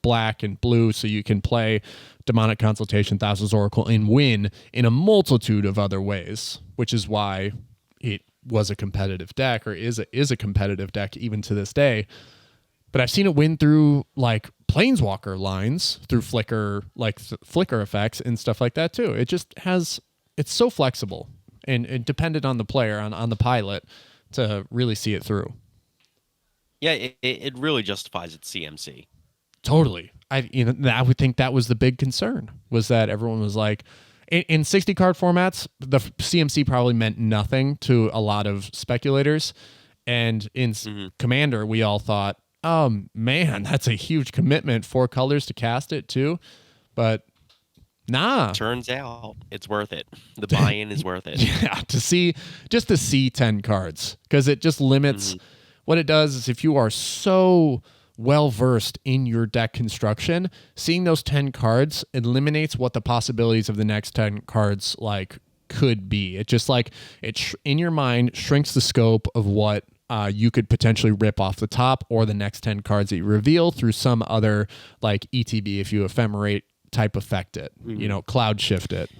black and blue, so you can play Demonic Consultation, Thassa's Oracle, and win in a multitude of other ways, which is why it was a competitive deck, or is a competitive deck even to this day. But I've seen it win through like Planeswalker lines, through flicker effects and stuff like that too. It just has, it's so flexible and dependent on the player, on the pilot, to really see it through. Yeah, it really justifies its CMC. Totally. I would think that was the big concern, was that everyone was like, in 60 card formats, the CMC probably meant nothing to a lot of speculators. And in Commander, we all thought, oh man, that's a huge commitment, 4 colors to cast it too. But nah. Turns out it's worth it. The buy-in is worth it. Yeah, to see 10 cards, because it just limits. What it does is, if you are so well versed in your deck construction, seeing those 10 cards eliminates what the possibilities of the next 10 cards like could be. It just like in your mind shrinks the scope of what you could potentially rip off the top or the next 10 cards that you reveal through some other like ETB if you ephemerate type affect it, cloud shift it.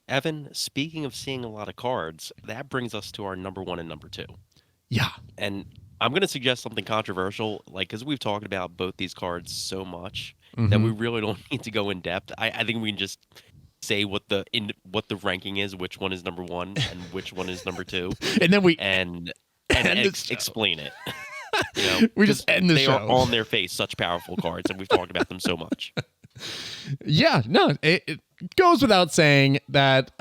Evan, speaking of seeing a lot of cards, that brings us to our number 1 and number 2. Yeah. And I'm going to suggest something controversial, like, because we've talked about both these cards so much that we really don't need to go in depth. I think we can just say what the ranking is, which one is number 1 and which one is number 2, and then we explain it. We just end the show. They are on their face such powerful cards, and we've talked about them so much. Yeah, no, it goes without saying that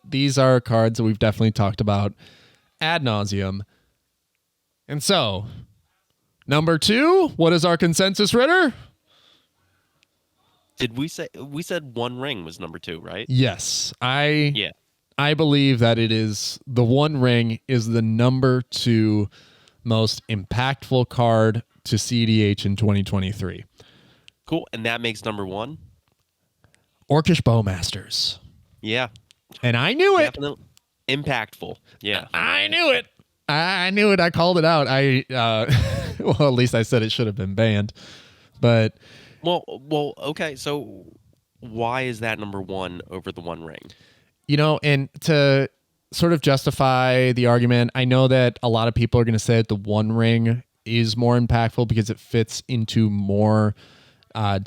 these are cards that we've definitely talked about ad nauseum. And so, number 2, what is our consensus, Ritter? Did we said One Ring was number 2, right? Yes, I believe that it is the One Ring is the number 2 most impactful card to cEDH in 2023. Cool, and that makes number 1 Orcish Bowmasters. Yeah, and I knew it. Definitely impactful. Yeah, I knew it. I knew it. I called it out. Well, at least I said it should have been banned. But okay. So why is that number 1 over the One Ring? And to sort of justify the argument, I know that a lot of people are going to say that the One Ring is more impactful because it fits into more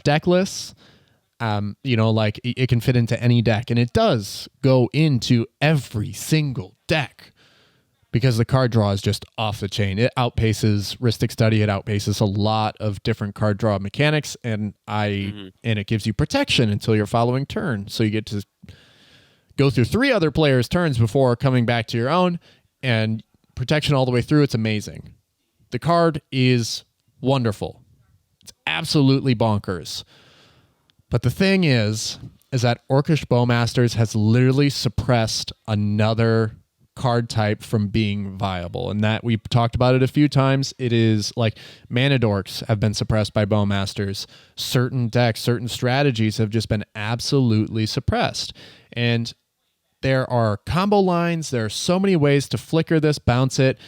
deck lists. Like it can fit into any deck, and it does go into every single deck because the card draw is just off the chain. It outpaces Rhystic Study. It outpaces a lot of different card draw mechanics, and it gives you protection until your following turn. So you get to go through 3 other players' turns before coming back to your own, and protection all the way through. It's amazing. The card is wonderful. It's absolutely bonkers. But the thing is that Orcish Bowmasters has literally suppressed another card type from being viable, and that we've talked about it a few times. It is like Mana Dorks have been suppressed by Bowmasters. Certain decks, certain strategies have just been absolutely suppressed. And there are combo lines. There are so many ways to flicker this, bounce it.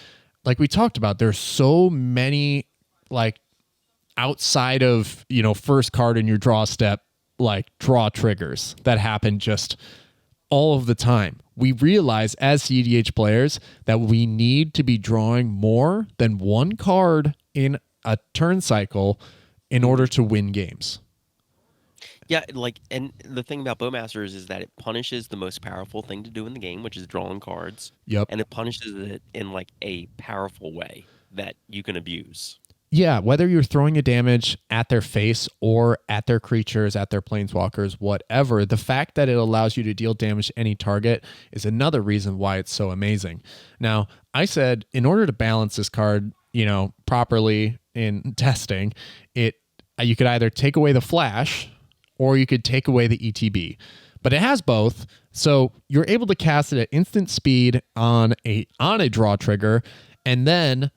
Like we talked about, there's so many like outside of, first card in your draw step, like draw triggers that happen just all of the time. We realize as cEDH players that we need to be drawing more than one card in a turn cycle in order to win games. Yeah, and the thing about Bowmasters is that it punishes the most powerful thing to do in the game, which is drawing cards. Yep. And it punishes it in like a powerful way that you can abuse. Yeah, whether you're throwing a damage at their face or at their creatures, at their planeswalkers, whatever, the fact that it allows you to deal damage to any target is another reason why it's so amazing. Now, I said in order to balance this card, properly in testing, you could either take away the flash or you could take away the ETB. But it has both, so you're able to cast it at instant speed on a draw trigger, and then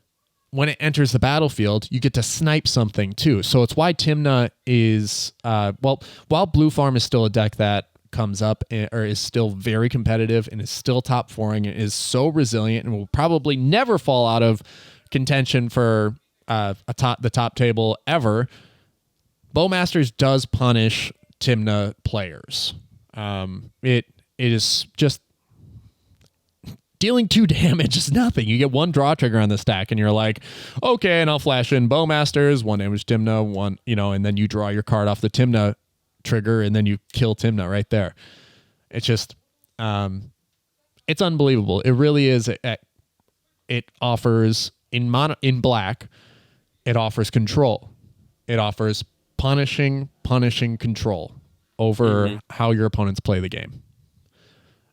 when it enters the battlefield, you get to snipe something too. So it's why Tymna is, while Blue Farm is still a deck that comes up or is still very competitive and is still top 4ing, and is so resilient and will probably never fall out of contention for the top table ever. Bowmasters does punish Tymna players. It is just dealing 2 damage is nothing. You get 1 draw trigger on the stack, and you're like, okay, and I'll flash in Bowmasters, 1 damage Tymna, 1, and then you draw your card off the Tymna trigger, and then you kill Tymna right there. It's just, it's unbelievable. It really is. It offers in black. It offers control. It offers punishing control over how your opponents play the game.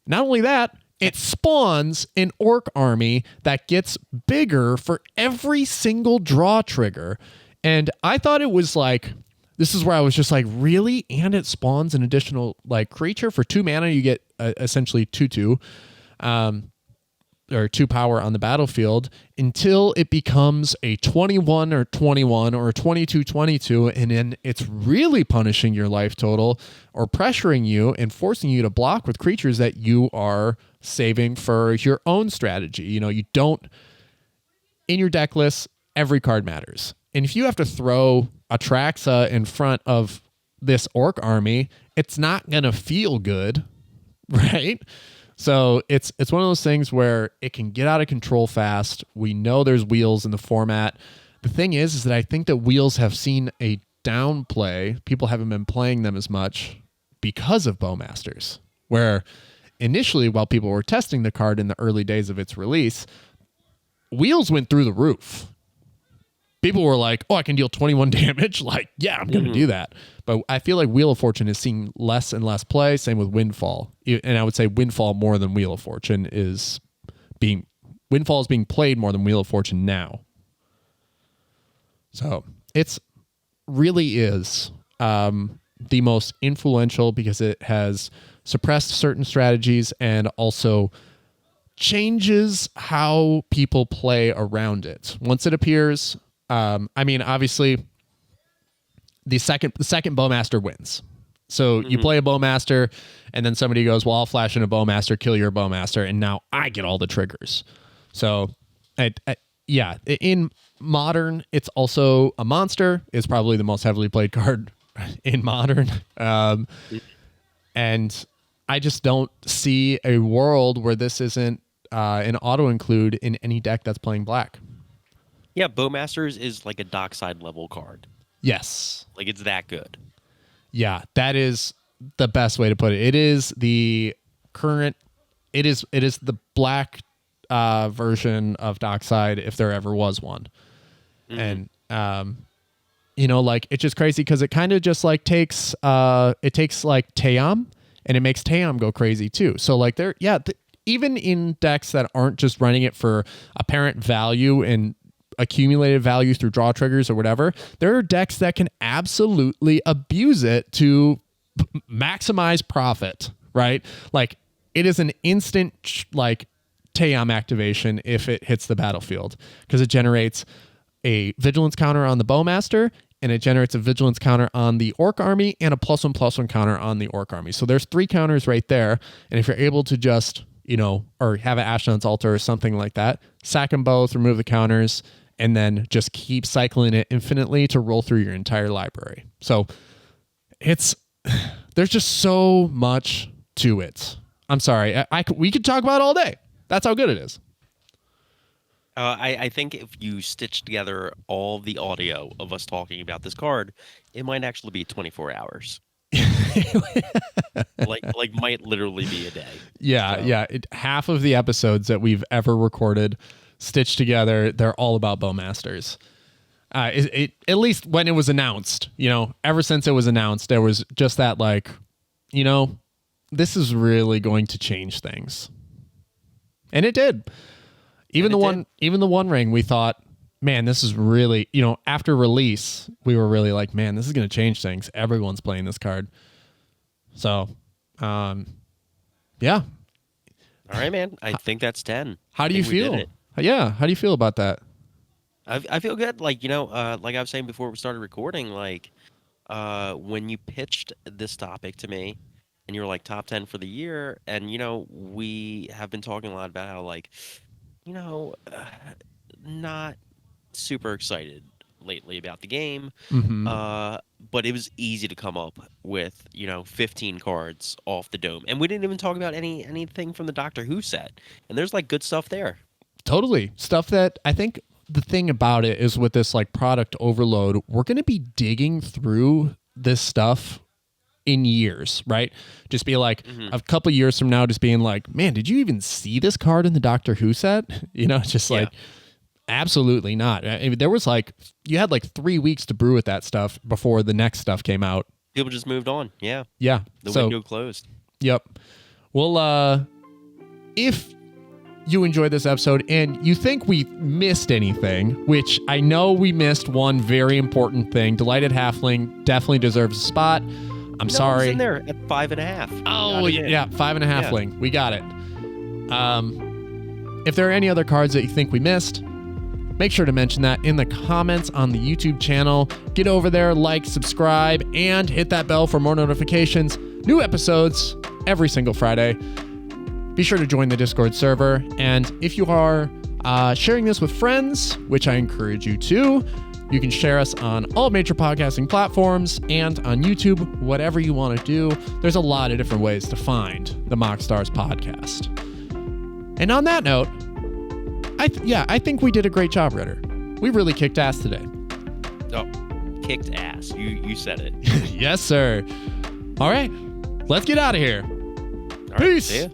Not only that, it spawns an orc army that gets bigger for every single draw trigger. And I thought it was like, this is where I was just like, really? And it spawns an additional like creature for 2 mana. You get essentially 2/2. Or 2 power on the battlefield until it becomes a 21 or 21 or a 22/22, and then it's really punishing your life total or pressuring you and forcing you to block with creatures that you are saving for your own strategy. You don't in your deck list, every card matters. And if you have to throw a Traxa in front of this Orc army, it's not going to feel good, right? So it's one of those things where it can get out of control fast. We know there's wheels in the format. The thing is that I think that wheels have seen a downplay. People haven't been playing them as much because of Bowmasters, where initially, while people were testing the card in the early days of its release, wheels went through the roof. People were like, oh, I can deal 21 damage. Like, yeah, I'm going to do that. But I feel like Wheel of Fortune is seeing less and less play. Same with Windfall. And I would say Windfall more than Wheel of Fortune Windfall is being played more than Wheel of Fortune now. So it's really is the most influential because it has suppressed certain strategies and also changes how people play around it. Once it appears, obviously the second Bowmaster wins. So you play a Bowmaster and then somebody goes, well, I'll flash in a Bowmaster, kill your Bowmaster, and now I get all the triggers. So in Modern, it's also a monster. It's probably the most heavily played card in Modern. And I just don't see a world where this isn't an auto-include in any deck that's playing black. Yeah, Bowmasters is like a dockside level card. Yes. Like, it's that good. Yeah, that is the best way to put it. It is the current... It is the black version of dockside if there ever was one. And, it's just crazy because it kind of just, like, takes Teom, and it makes Teom go crazy, too. So, like, even in decks that aren't just running it for apparent value and accumulated value through draw triggers or whatever, there are decks that can absolutely abuse it to maximize profit, right? Like, it is an instant, Teom activation if it hits the battlefield because it generates a vigilance counter on the Bowmaster, and it generates a vigilance counter on the Orc army and a +1/+1 counter on the Orc army. So there's 3 counters right there. And if you're able to just, or have an Ashnod's Altar or something like that, sack them both, remove the counters, and then just keep cycling it infinitely to roll through your entire library. So there's just so much to it. I'm sorry. We could talk about it all day. That's how good it is. I think if you stitch together all the audio of us talking about this card, it might actually be 24 hours. might literally be a day. Yeah, so. Yeah. Half of the episodes that we've ever recorded stitched together, they're all about Bowmasters. At least when it was announced, ever since it was announced, there was just that this is really going to change things. And it did. Even the One Ring, we thought, man, this is really, after release, we were really like, man, this is going to change things. Everyone's playing this card. So, yeah. All right, man. I think that's 10. How do you feel? Yeah. How do you feel about that? I feel good. Like I was saying before we started recording, when you pitched this topic to me and you were like top 10 for the year, and, we have been talking a lot about how, not super excited lately about the game. But it was easy to come up with, 15 cards off the dome. And we didn't even talk about anything from the Doctor Who set. And there's good stuff there. Totally. Stuff that I think the thing about it is with this product overload, we're going to be digging through this stuff in years, right? Just be a couple years from now, just being like, man, did you even see this card in the Doctor Who set? Absolutely not. I mean, there was you had 3 weeks to brew with that stuff before the next stuff came out. People just moved on. Yeah. Yeah. The window closed. Yep. Well, if you enjoyed this episode and you think we missed anything, which I know we missed one very important thing, Delighted Halfling definitely deserves a spot. I'm sorry. It's in there at 5.5. Oh, yeah. 5.5 Ling. We got it. If there are any other cards that you think we missed, make sure to mention that in the comments on the YouTube channel. Get over there, subscribe, and hit that bell for more notifications. New episodes every single Friday. Be sure to join the Discord server. And if you are sharing this with friends, which I encourage you to. You can share us on all major podcasting platforms and on YouTube, whatever you want to do. There's a lot of different ways to find the MoxStars podcast. And on that note, I think we did a great job, Ritter. We really kicked ass today. Oh, kicked ass. You said it. Yes, sir. All right, let's get out of here. All right, Peace. see ya.